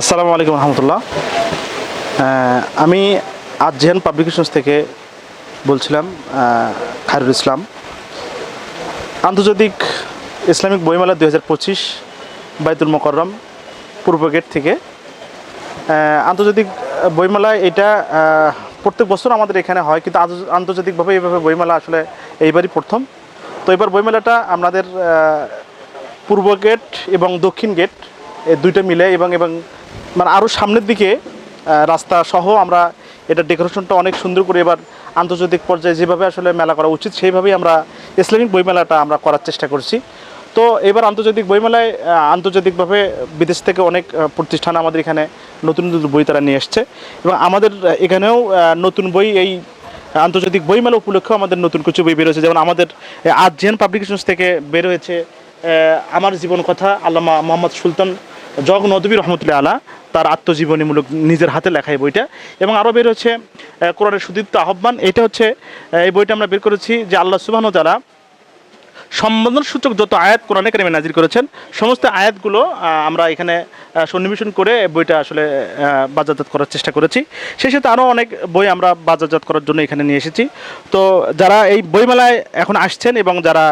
আসসালামু আলাইকুম রহমতুল্লাহ। আমি আজহান পাবলিকেশনস থেকে বলছিলাম। খায়রুল ইসলাম। আন্তর্জাতিক ইসলামিক বইমেলা 2025 বাইতুল মোকাররম পূর্ব গেট থেকে। আন্তর্জাতিক বইমেলা এটা প্রত্যেক বছর আমাদের এখানে হয়, কিন্তু আন্তর্জাতিকভাবে এইভাবে বইমেলা আসলে এইবারই প্রথম। তো এবার বইমেলাটা আমাদের পূর্ব গেট এবং দক্ষিণ গেট এই দুইটা মিলে এবং এবং মানে আরও সামনের দিকে রাস্তা সহ আমরা এটা ডেকোরেশনটা অনেক সুন্দর করে এবার আন্তর্জাতিক পর্যায়ে যেভাবে আসলে মেলা করা উচিত সেইভাবেই আমরা ইসলামিক বইমেলাটা আমরা করার চেষ্টা করছি। তো এবার আন্তর্জাতিক বইমেলায় আন্তর্জাতিকভাবে বিদেশ থেকে অনেক প্রতিষ্ঠান আমাদের এখানে নতুন নতুন বই তারা নিয়ে এসছে এবং আমাদের এখানেও নতুন বই এই আন্তর্জাতিক বইমেলা উপলক্ষেও আমাদের নতুন কিছু বই বেরোয়েছে। যেমন আমাদের আজহান পাবলিকেশনস থেকে বের হয়েছে আমার জীবন কথা, আল্লামা মোহাম্মদ সুলতান জগ নদভী রহমতুল্লাহ আলা, তার আত্মজীবনীমূলক নিজের হাতে লেখা এই বইটা। এবং আরও বের হচ্ছে কোরআনের সুদীপ্ত আহ্বান। এটা হচ্ছে এই বইটা আমরা বের করেছি যে আল্লাহ সুবহানাহু ওয়া তাআলা সম্বোধনসূচক যত আয়াত কোরআনে কারিমে নাজিল করেছেন সমস্ত আয়াতগুলো আমরা এখানে সন্নিবেশন করে বইটা আসলে বাজারজাত করার চেষ্টা করেছি। সেই সাথে আরও অনেক বই আমরা বাজারজাত করার জন্য এখানে নিয়ে এসেছি। তো যারা এই বইমেলায় এখন আসছেন এবং যারা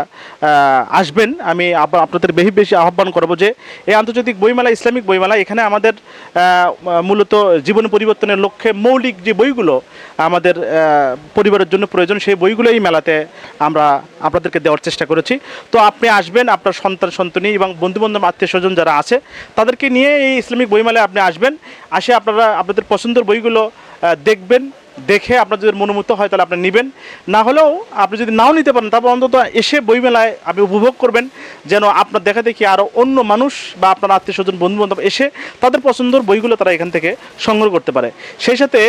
আসবেন, আমি আপনাদের বেশি আহ্বান করব যে এই আন্তর্জাতিক বইমেলা ইসলামিক বইমেলা এখানে আমাদের মূলত জীবন পরিবর্তনের লক্ষ্যে মৌলিক যে বইগুলো আমাদের পরিবারের জন্য প্রয়োজন সেই বইগুলো এই মেলাতে আমরা আপনাদেরকে দেওয়ার চেষ্টা করেছি। তো আপনি আসবেন, আপনার সন্তান সন্ততি এবং বন্ধুবান্ধব আত্মীয় স্বজন যারা আছে তাদেরকে নিয়ে এই ইসলামিক বইমেলায় আপনি আসবেন। আসে আপনারা আপনাদের পছন্দের বইগুলো দেখবেন, দেখে আপনার যদি মনোমুগ্ধ হয় তাহলে আপনি নেবেন, না হলেও আপনি যদি নাও নিতে পারেন তারপর অন্তত এসে বইমেলায় আপনি উপভোগ করবেন, যেন আপনার দেখা দেখি আরও অন্য মানুষ বা আপনার আত্মীয় স্বজন বন্ধুবান্ধব এসে তাদের পছন্দের বইগুলো তারা এখান থেকে সংগ্রহ করতে পারে। সেই সাথে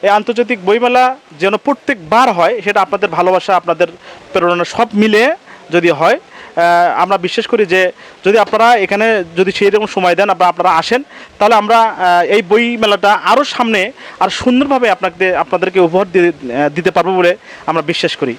এই আন্তর্জাতিক বইমেলা যেন প্রত্যেকবার হয় সেটা আপনাদের ভালোবাসা আপনাদের প্রেরণা সব মিলে যদি হয়, আমরা বিশ্বাস করি যে যদি আপনারা এখানে যদি সেই রকম সময় দেন আপনারা আসেন তাহলে আমরা এই বই মেলাটা আরও সামনে আর সুন্দরভাবে আপনাদেরকে উপহার দিতে পারবো বলে আমরা বিশ্বাস করি।